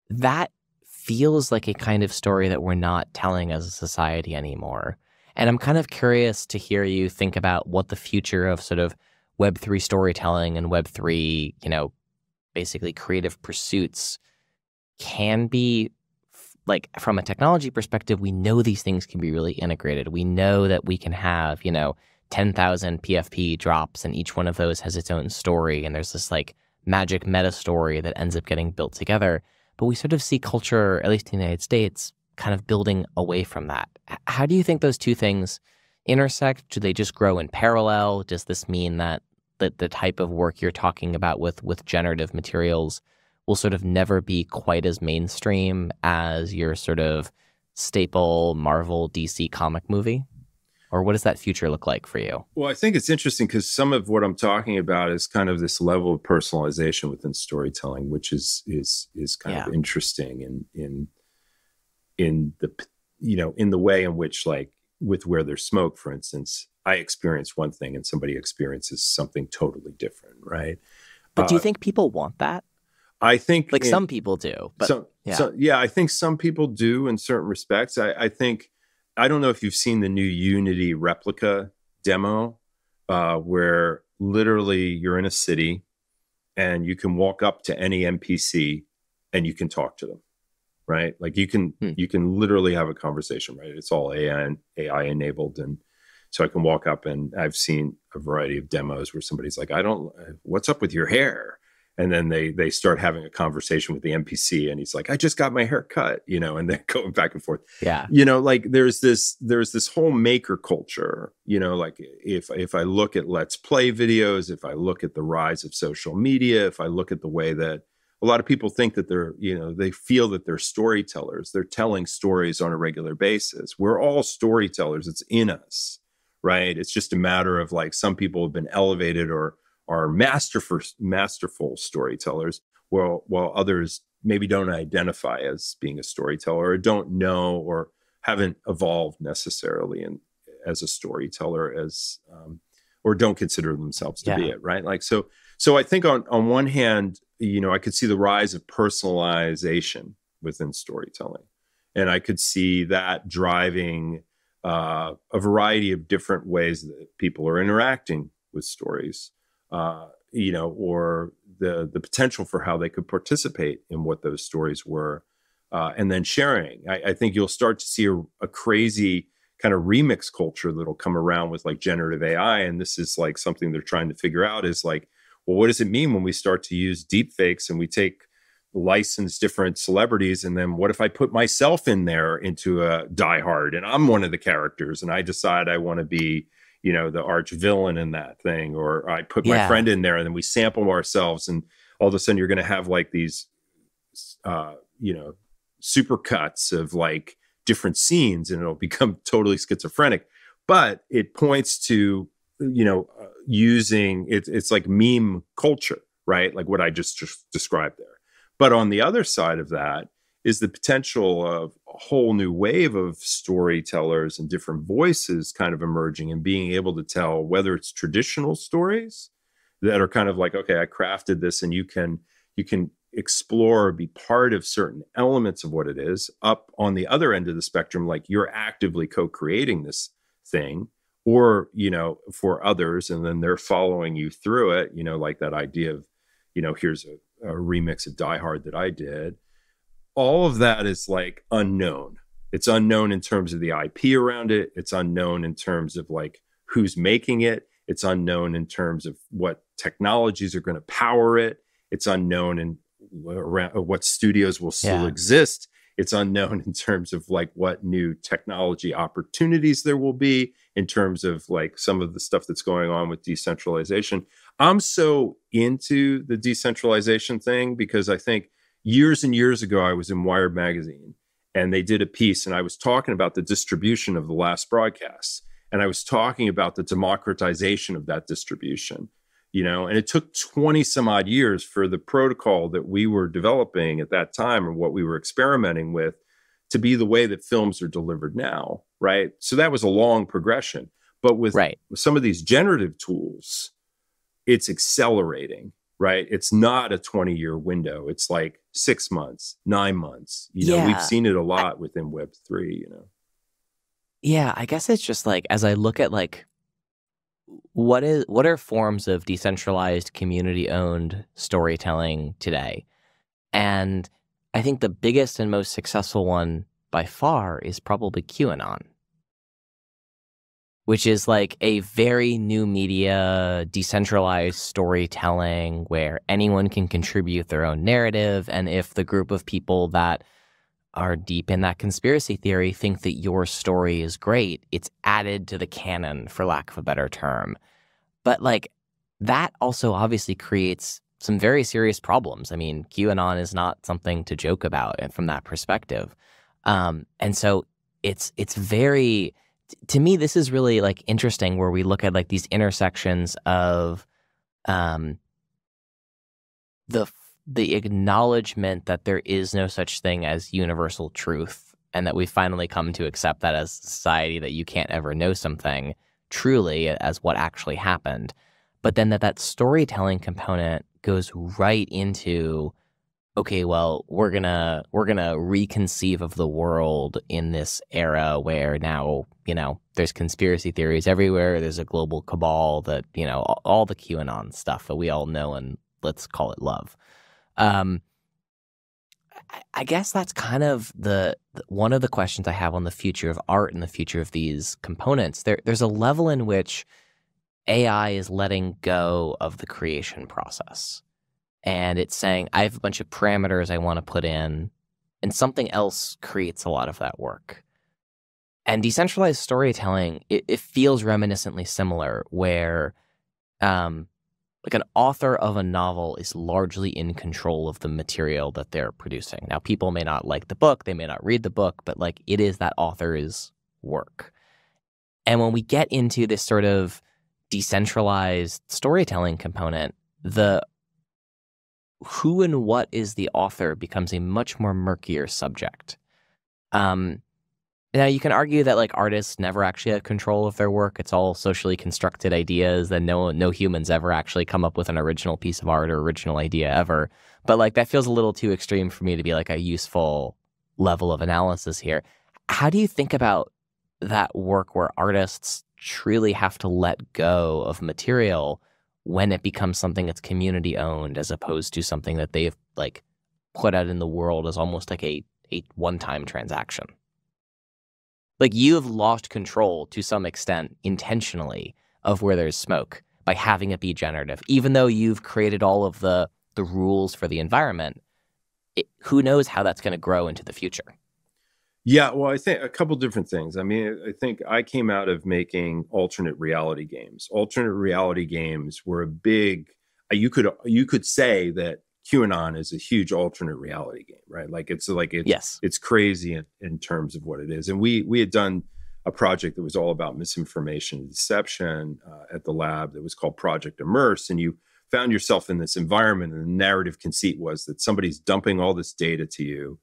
that feels like a kind of story that we're not telling as a society anymore. And I'm kind of curious to hear you think about what the future of sort of Web3 storytelling and Web3, basically creative pursuits can be. Like from a technology perspective, we know these things can be really integrated. We know that we can have, 10,000 PFP drops, and each one of those has its own story. And there's this like magic meta story that ends up getting built together. But we sort of see culture, at least in the United States, kind of building away from that. How do you think those two things intersect? Do they just grow in parallel? Does this mean that the type of work you're talking about with generative materials will sort of never be quite as mainstream as your sort of staple Marvel DC comic movie? Or what does that future look like for you? Well, I think it's interesting because some of what I'm talking about is kind of this level of personalization within storytelling, which is kind of interesting in the way in which, like with Where There's Smoke, for instance, I experience one thing and somebody experiences something totally different, right? But do you think people want that? I think like some people do, but I think some people do in certain respects. I think, I don't know if you've seen the new Unity replica demo, where literally you're in a city and you can walk up to any NPC and you can talk to them, right? Like you can literally have a conversation, right? It's all AI enabled. And so I can walk up, and I've seen a variety of demos where somebody's like, what's up with your hair? And then they start having a conversation with the NPC, and he's like, I just got my hair cut, and then going back and forth. Yeah. Like there's this whole maker culture, like if I look at Let's Play videos, if I look at the rise of social media, if I look at the way that a lot of people think that they feel that they're storytellers, they're telling stories on a regular basis. We're all storytellers. It's in us, right? It's just a matter of like, some people have been elevated or are masterful storytellers, while others maybe don't identify as being a storyteller, or don't know, or haven't evolved necessarily as a storyteller, or don't consider themselves to be it, right? Like so I think on one hand, I could see the rise of personalization within storytelling, and I could see that driving a variety of different ways that people are interacting with stories. Or the potential for how they could participate in what those stories were, and then sharing. I think you'll start to see a crazy kind of remix culture that'll come around with like generative AI. And this is like something they're trying to figure out is like, well, what does it mean when we start to use deep fakes and we take license different celebrities, and then what if I put myself in there into a Die Hard, and I'm one of the characters, and I decide I want to be, the arch villain in that thing, or I put my friend in there, and then we sample ourselves, and all of a sudden you're going to have like these, super cuts of like different scenes, and it'll become totally schizophrenic. But it points to, using it's like meme culture, right? Like what I just described there. But on the other side of that is the potential of a whole new wave of storytellers and different voices kind of emerging, and being able to tell, whether it's traditional stories that are kind of like, okay, I crafted this, and you can explore or be part of certain elements of what it is, up on the other end of the spectrum, like you're actively co-creating this thing, or, for others, and then they're following you through it, like that idea of, here's a remix of Die Hard that I did. All of that is like unknown. It's unknown in terms of the IP around it. It's unknown in terms of like who's making it. It's unknown in terms of what technologies are going to power it. It's unknown in what studios will still exist. It's unknown in terms of like what new technology opportunities there will be, in terms of like some of the stuff that's going on with decentralization. I'm so into the decentralization thing because I think years and years ago, I was in Wired magazine, and they did a piece, and I was talking about the distribution of the last broadcasts. And I was talking about the democratization of that distribution, and it took 20 some odd years for the protocol that we were developing at that time, or what we were experimenting with, to be the way that films are delivered now, right? So that was a long progression. But with some of these generative tools, it's accelerating, right? It's not a 20-year window. It's like 6 months, 9 months. We've seen it a lot within Web3, Yeah, I guess it's just like, as I look at like, what are forms of decentralized, community-owned storytelling today? And I think the biggest and most successful one by far is probably QANON, which is like a very new media, decentralized storytelling where anyone can contribute their own narrative. And if the group of people that are deep in that conspiracy theory think that your story is great, it's added to the canon, for lack of a better term. But like, that also obviously creates some very serious problems. I mean, QAnon is not something to joke about from that perspective. And so it's very, to me, this is really like interesting, where we look at like these intersections of the acknowledgement that there is no such thing as universal truth, and that we finally come to accept that as a society, that you can't ever know something truly as what actually happened. But then that storytelling component goes right into, okay, well, we're gonna reconceive of the world in this era where now, there's conspiracy theories everywhere. There's a global cabal that, all the QAnon stuff that we all know, and let's call it love. I guess that's kind of the one of the questions I have on the future of art and the future of these components. There's a level in which AI is letting go of the creation process. And it's saying, I have a bunch of parameters I want to put in, and something else creates a lot of that work. And decentralized storytelling, it feels reminiscently similar, where like an author of a novel is largely in control of the material that they're producing. Now, people may not like the book, they may not read the book, but like, it is that author's work. And when we get into this sort of decentralized storytelling component, the who and what is the author becomes a much more murkier subject. Now, you can argue that like artists never actually have control of their work. It's all socially constructed ideas that no humans ever actually come up with an original piece of art or original idea ever. But like, that feels a little too extreme for me to be like a useful level of analysis here. How do you think about that work where artists truly have to let go of material when it becomes something that's community owned, as opposed to something that they've like put out in the world as almost like a one-time transaction? Like, you have lost control to some extent intentionally of where there's smoke by having it be generative, even though you've created all of the rules for the environment. who knows how that's going to grow into the future? Yeah, well, I think a couple different things. I mean, I think I came out of making alternate reality games. Alternate reality games were a big. You could say that QAnon is a huge alternate reality game, right? Yes. It's crazy in terms of what it is. And we had done a project that was all about misinformation and deception at the lab that was called Project Immerse, and you found yourself in this environment, and the narrative conceit was that somebody's dumping all this data to you.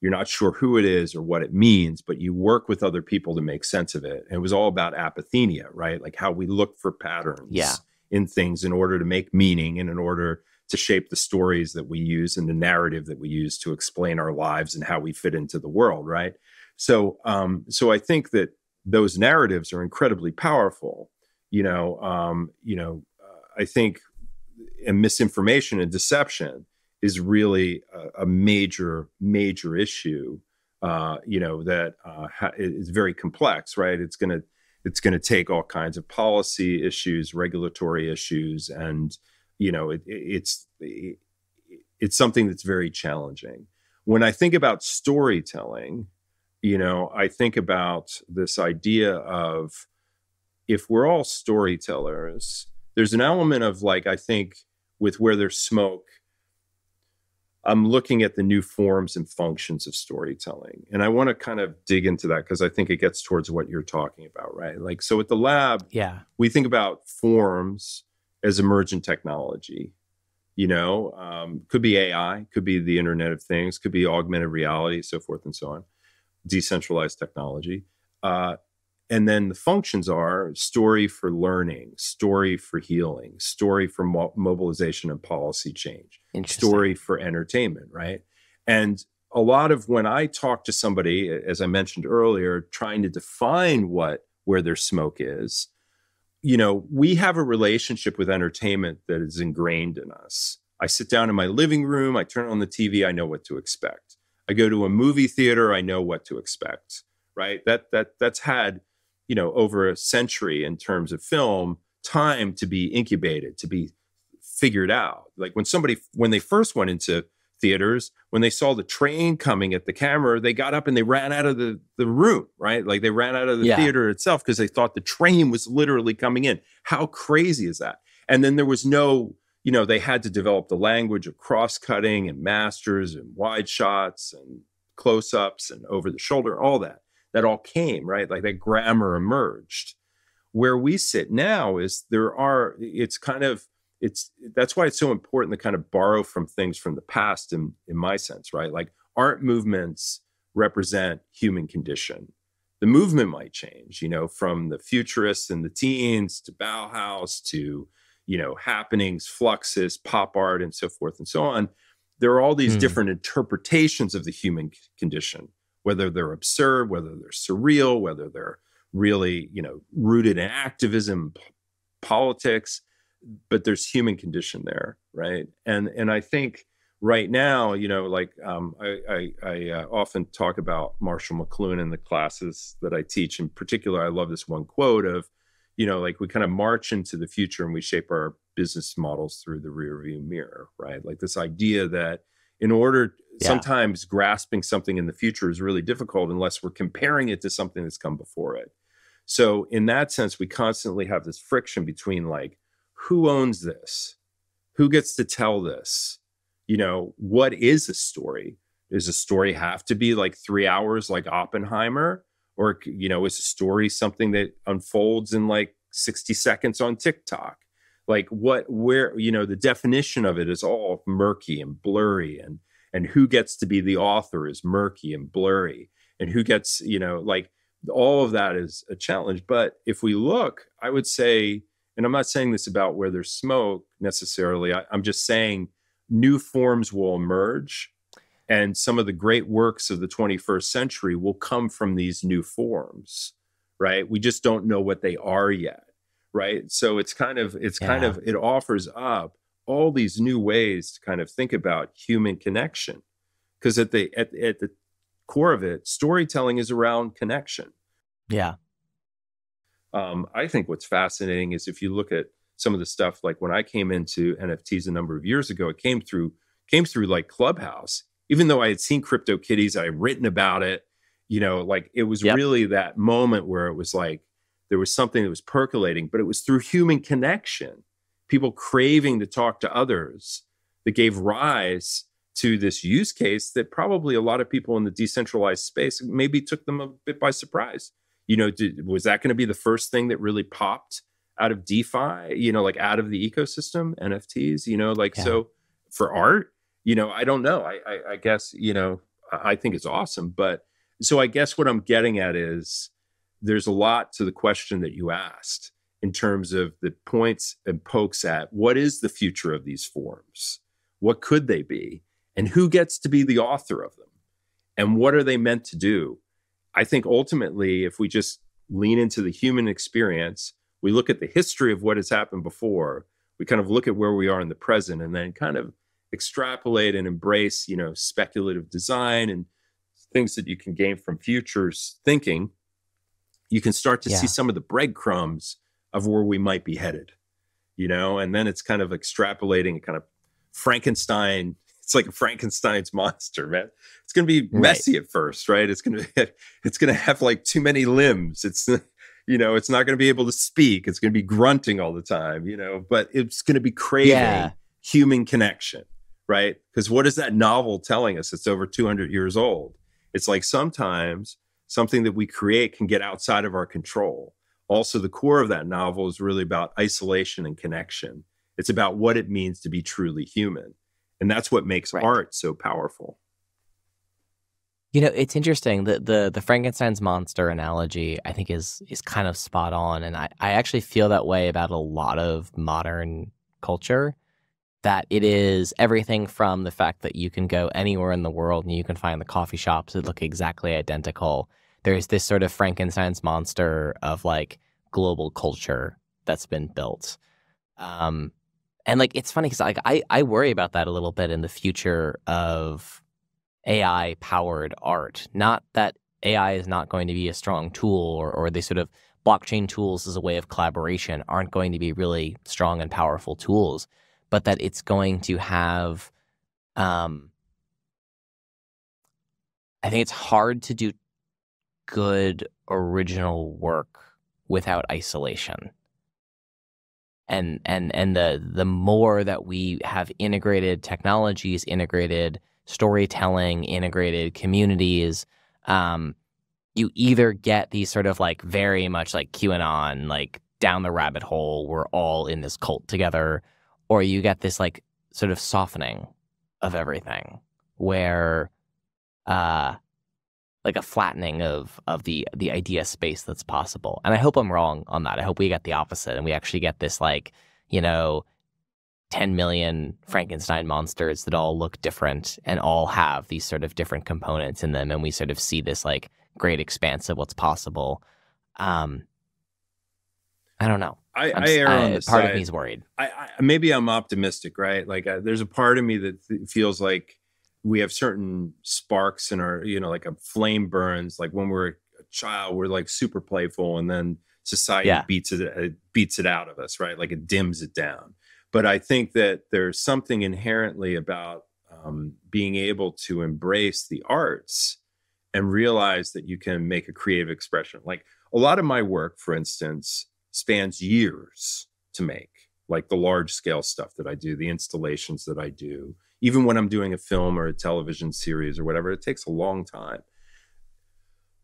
You're not sure who it is or what it means, but you work with other people to make sense of it. And it was all about apathenia, right? Like how we look for patterns in things in order to make meaning and in order to shape the stories that we use and the narrative that we use to explain our lives and how we fit into the world, right? So I think that those narratives are incredibly powerful. I think and misinformation and deception is really a major issue, that is very complex, right? It's going to take all kinds of policy issues, regulatory issues, and it's something that's very challenging. When I think about storytelling, I think about this idea of, if we're all storytellers, there's an element of, like, I think with where there's smoke, I'm looking at the new forms and functions of storytelling. And I want to kind of dig into that because I think it gets towards what you're talking about, right? Like, so at the lab, we think about forms as emergent technology. Could be AI, could be the Internet of Things, could be augmented reality, so forth and so on, decentralized technology. And then the functions are story for learning, story for healing, story for mobilization and policy change, story for entertainment, right? And a lot of when I talk to somebody, as I mentioned earlier, trying to define where their smoke is, we have a relationship with entertainment that is ingrained in us. I sit down in my living room, I turn on the TV, I know what to expect. I go to a movie theater, I know what to expect, right? That's had over a century in terms of film, time to be incubated, to be figured out. Like when they first went into theaters, when they saw the train coming at the camera, they got up and they ran out of the room, right? Like they ran out of the theater itself because they thought the train was literally coming in. How crazy is that? And then there was no, they had to develop the language of cross-cutting and masters and wide shots and close-ups and over the shoulder, all that. That all came, right? Like that grammar emerged. Where we sit now is that's why it's so important to kind of borrow from things from the past in my sense, right? Like art movements represent human condition. The movement might change, from the futurists and the teens to Bauhaus to, happenings, Fluxus, pop art, and so forth and so on. There are all these different interpretations of the human condition, whether they're absurd, whether they're surreal, whether they're really, rooted in activism, politics, but there's human condition there, right? And I think right now, I often talk about Marshall McLuhan in the classes that I teach. In particular, I love this one quote of, we kind of march into the future and we shape our business models through the rearview mirror, right? Like this idea that in order, sometimes grasping something in the future is really difficult unless we're comparing it to something that's come before it. So in that sense, we constantly have this friction between like, who owns this? Who gets to tell this? What is a story? Does a story have to be like 3 hours like Oppenheimer? Or, is a story something that unfolds in like 60 seconds on TikTok? Like the definition of it is all murky and blurry, and who gets to be the author is murky and blurry, and who gets, all of that is a challenge. But if we look, I would say, and I'm not saying this about where there's smoke necessarily, I'm just saying new forms will emerge, and some of the great works of the 21st century will come from these new forms, right? We just don't know what they are yet, right? So it offers up all these new ways to kind of think about human connection, because at the core of it, storytelling is around connection. Yeah. I think what's fascinating is if you look at some of the stuff, like when I came into NFTs a number of years ago, it came through like Clubhouse. even though I had seen CryptoKitties, I had written about it, like it was Yep. really that moment where it was like there was something that was percolating, but it was through human connection, people craving to talk to others, that gave rise to this use case that probably a lot of people in the decentralized space maybe took them a bit by surprise. Was that going to be the first thing that really popped out of DeFi, like out of the ecosystem, NFTs, Yeah. so for art, I don't know. I guess, I think it's awesome. But so I guess what I'm getting at is there's a lot to the question that you asked in terms of the points and pokes at what is the future of these forms? What could they be? And who gets to be the author of them? And what are they meant to do? I think ultimately, if we just lean into the human experience, we look at the history of what has happened before, we kind of look at where we are in the present, and then kind of extrapolate and embrace, speculative design and things that you can gain from futures thinking, you can start to see some of the breadcrumbs of where we might be headed, and then it's kind of extrapolating, kind of Frankenstein. It's like a Frankenstein's monster, man. It's going to be messy at first, right? It's going to have like too many limbs. It's not going to be able to speak. It's going to be grunting all the time, but it's going to be craving human connection, right? Because what is that novel telling us? It's over 200 years old. It's like sometimes something that we create can get outside of our control. Also, the core of that novel is really about isolation and connection. It's about what it means to be truly human. And that's what makes art so powerful. It's interesting that the Frankenstein's monster analogy, I think, is kind of spot on. And I actually feel that way about a lot of modern culture, that it is everything from the fact that you can go anywhere in the world and you can find the coffee shops that look exactly identical. There's this sort of Frankenstein's monster of like global culture that's been built. And like, it's funny because I worry about that a little bit in the future of AI powered art. Not that AI is not going to be a strong tool, or the sort of blockchain tools as a way of collaboration aren't going to be really strong and powerful tools, but that it's going to have, I think it's hard to do good original work without isolation. And the more that we have integrated technologies, integrated storytelling, integrated communities, you either get these sort of like very much like QANON, like down the rabbit hole, we're all in this cult together, or you get this like sort of softening of everything where like a flattening of the idea space that's possible. And I hope I'm wrong on that. I hope we get the opposite and we actually get this like, 10 million Frankenstein monsters that all look different and all have these sort of different components in them. And we sort of see this like great expanse of what's possible. I don't know. I err on the part side. of me is worried. Maybe I'm optimistic, right? Like there's a part of me that feels like we have certain sparks in our, like a flame burns. Like when we're a child, we're like super playful, and then society beats it out of us, right? Like it dims it down. But I think that there's something inherently about being able to embrace the arts and realize that you can make a creative expression. Like a lot of my work, for instance, spans years to make, like the large scale stuff that I do, the installations that I do. Even when I'm doing a film or a television series or whatever, it takes a long time.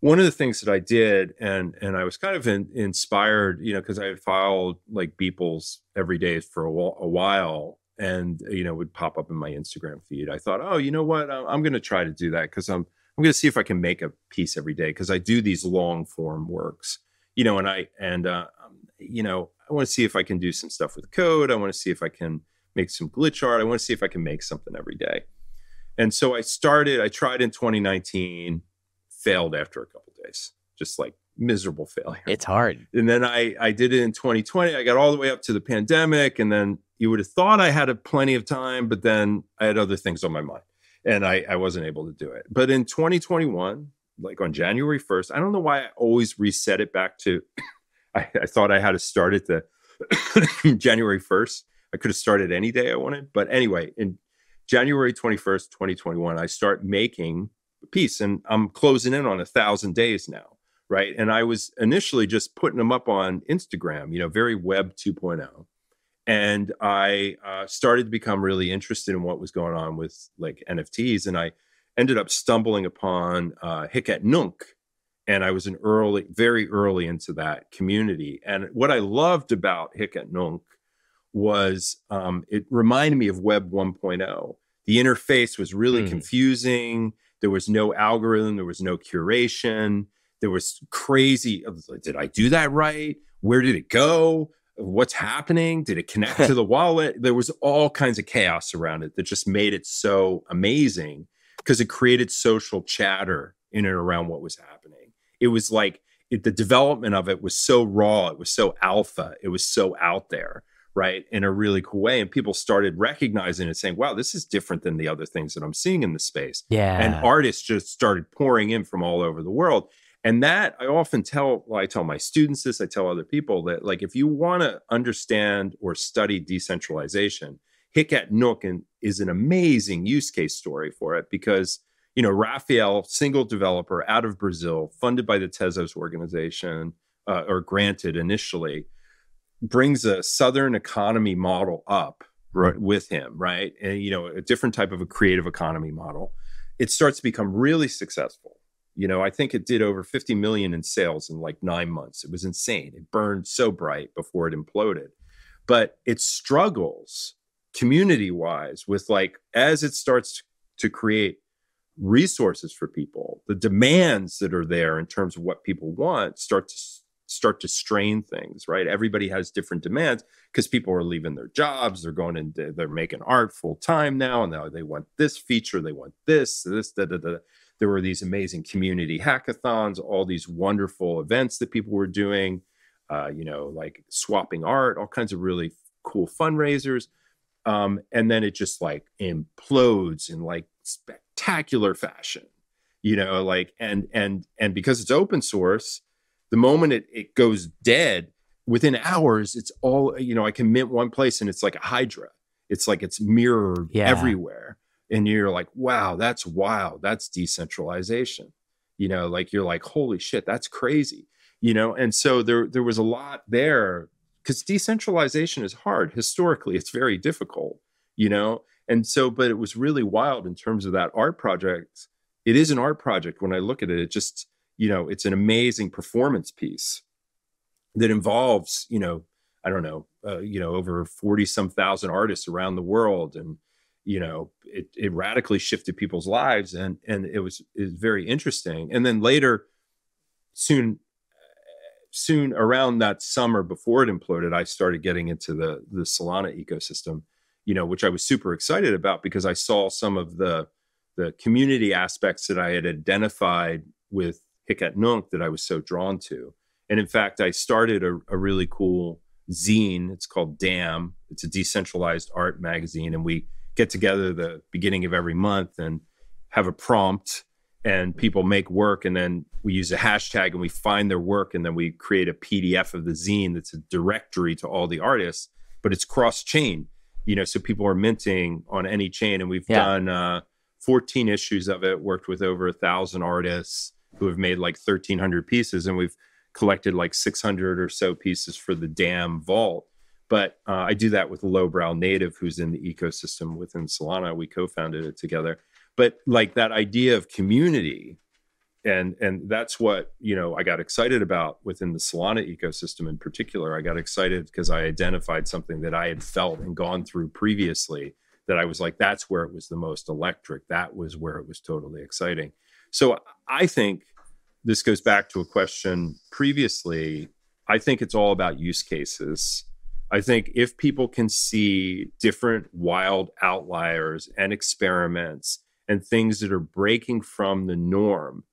One of the things that I did, and I was kind of inspired, because I had followed like Beeple's every day for a while, and would pop up in my Instagram feed. I thought, oh, you know what? I'm going to try to do that because I'm going to see if I can make a piece every day, because I do these long form works, and I want to see if I can do some stuff with code. I want to see if I can make some glitch art. I want to see if I can make something every day. And so I tried in 2019, failed after a couple of days, just like miserable failure. It's hard. And then I did it in 2020. I got all the way up to the pandemic. And then you would have thought I had plenty of time, but then I had other things on my mind and I wasn't able to do it. But in 2021, like on January 1st, I don't know why I always reset it back to, I thought I had to start at the January 1st. I could have started any day I wanted. But anyway, in January 21st, 2021, I start making a piece, and I'm closing in on 1,000 days now, right? And I was initially just putting them up on Instagram, very web 2.0. And I started to become really interested in what was going on with like NFTs. And I ended up stumbling upon Hic Et Nunc. And I was very early into that community. And what I loved about Hic Et Nunc was it reminded me of Web 1.0. The interface was really confusing. There was no algorithm. There was no curation. There was crazy. Did I do that right? Where did it go? What's happening? Did it connect to the wallet? There was all kinds of chaos around it that just made it so amazing because it created social chatter in and around what was happening. It was like the development of it was so raw. It was so alpha. It was so out there, right? In a really cool way. And people started recognizing it, saying, wow, this is different than the other things that I'm seeing in the space. Yeah. And artists just started pouring in from all over the world. And that I often I tell my students this, I tell other people that, like, if you want to understand or study decentralization, Hic Et Nunc is an amazing use case story for it because, Rafael, single developer out of Brazil, funded by the Tezos organization, or granted initially, brings a Southern economy model up with him, right? And, a different type of a creative economy model. It starts to become really successful. I think it did over 50 million in sales in like 9 months. It was insane. It burned so bright before it imploded. But it struggles community-wise with, like, as it starts to create resources for people, the demands that are there in terms of what people want start to strain things, right? Everybody has different demands because people are leaving their jobs. They're going into, they're making art full time now. And now they want this feature. They want this. There were these amazing community hackathons, all these wonderful events that people were doing, like swapping art, all kinds of really cool fundraisers. And then it just like implodes in like spectacular fashion, and because it's open source, the moment it goes dead, within hours, it's all, I can mint one place and it's like a Hydra. It's like it's mirrored everywhere. And you're like, wow, that's wild. That's decentralization. You're like, holy shit, that's crazy. And so there was a lot there because decentralization is hard. Historically, it's very difficult, And so, but it was really wild in terms of that art project. It is an art project. When I look at it, it just, it's an amazing performance piece that involves, I don't know, over 40 some thousand artists around the world. And, it radically shifted people's lives, and it was very interesting. And then later, soon around that summer before it imploded, I started getting into the Solana ecosystem, which I was super excited about because I saw some of the community aspects that I had identified with Hic Et Nunc that I was so drawn to. And in fact, I started a really cool zine. It's called Damn. It's a decentralized art magazine, and we get together the beginning of every month and have a prompt, and people make work, and then we use a hashtag and we find their work, and then we create a PDF of the zine that's a directory to all the artists, but it's cross-chain, so people are minting on any chain. And we've done 14 issues of it, worked with over 1,000 artists who have made like 1,300 pieces, and we've collected like 600 or so pieces for the Damn Vault. But I do that with Lowbrow Native, who's in the ecosystem within Solana. We co-founded it together. But like that idea of community, and that's what, I got excited about within the Solana ecosystem in particular. I got excited because I identified something that I had felt and gone through previously that I was like, that's where it was the most electric. That was where it was totally exciting. So I think this goes back to a question previously. I think it's all about use cases. I think if people can see different wild outliers and experiments and things that are breaking from the norm,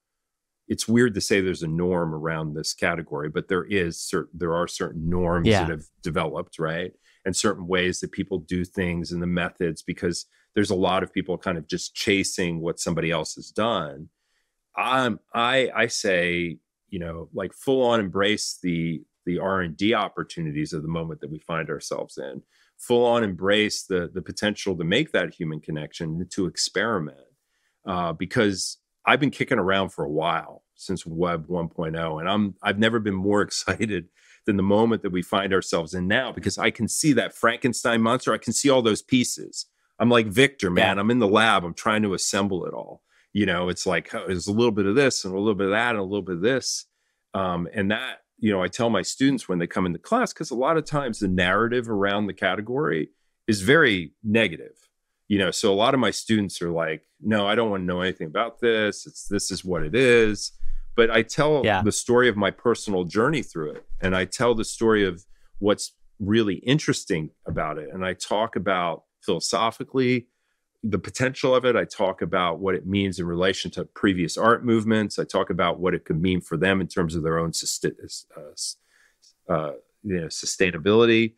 it's weird to say there's a norm around this category, but there are certain norms that have developed, right? And certain ways that people do things and the methods, because there's a lot of people kind of just chasing what somebody else has done. I say, like full on embrace the R&D opportunities of the moment that we find ourselves in. full on embrace the potential to make that human connection, to experiment, because I've been kicking around for a while since Web 1.0, and I've never been more excited than the moment that we find ourselves in now, because I can see that Frankenstein monster. I can see all those pieces. I'm like Victor, man. I'm in the lab. I'm trying to assemble it all. You know, it's like, oh, there's a little bit of this and a little bit of that and a little bit of this. And that, you know, I tell my students when they come into class, because a lot of times the narrative around the category is very negative. You know, so a lot of my students are like, no, I don't want to know anything about this. This is what it is. But I tell the story of my personal journey through it. And I tell the story of what's really interesting about it. And I talk about philosophically the potential of it. I talk about what it means in relation to previous art movements. I talk about what it could mean for them in terms of their own sustainability,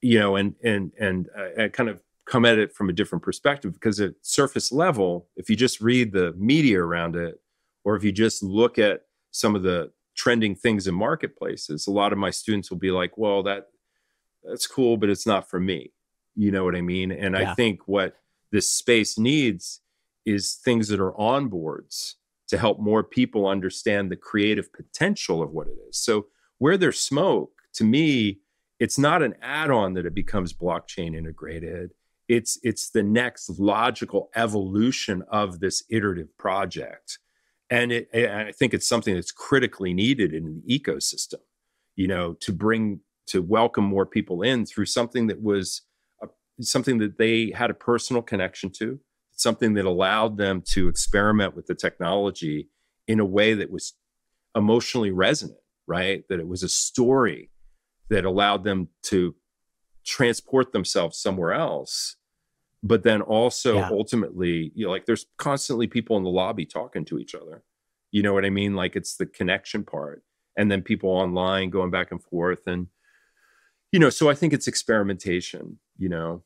you know, and I kind of come at it from a different perspective, because at surface level, if you just read the media around it, or if you just look at some of the trending things in marketplaces, a lot of my students will be like, well, that's cool, but it's not for me. You know what I mean? And I think what this space needs is things that are on boards to help more people understand the creative potential of what it is. So where there's smoke, to me, it's not an add-on that it becomes blockchain integrated. It's the next logical evolution of this iterative project. And I think it's something that's critically needed in the ecosystem, you know, to welcome more people in through something that was something that they had a personal connection to, something that allowed them to experiment with the technology in a way that was emotionally resonant, right? That it was a story that allowed them to transport themselves somewhere else. But then also ultimately, you know, like there's constantly people in the lobby talking to each other. You know what I mean? Like it's the connection part. And then people online going back and forth. And, you know, so I think it's experimentation, you know,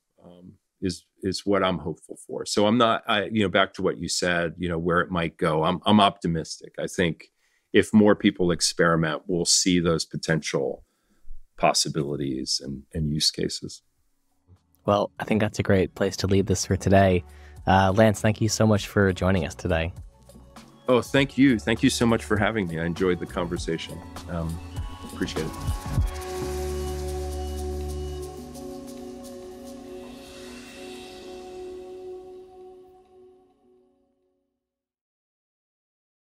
is what I'm hopeful for. So I'm not, you know, back to what you said, you know, where it might go. I'm optimistic. I think if more people experiment, we'll see those potential possibilities and use cases. Well, I think that's a great place to leave this for today. Lance, thank you so much for joining us today. Oh, thank you. Thank you so much for having me. I enjoyed the conversation. Appreciate it.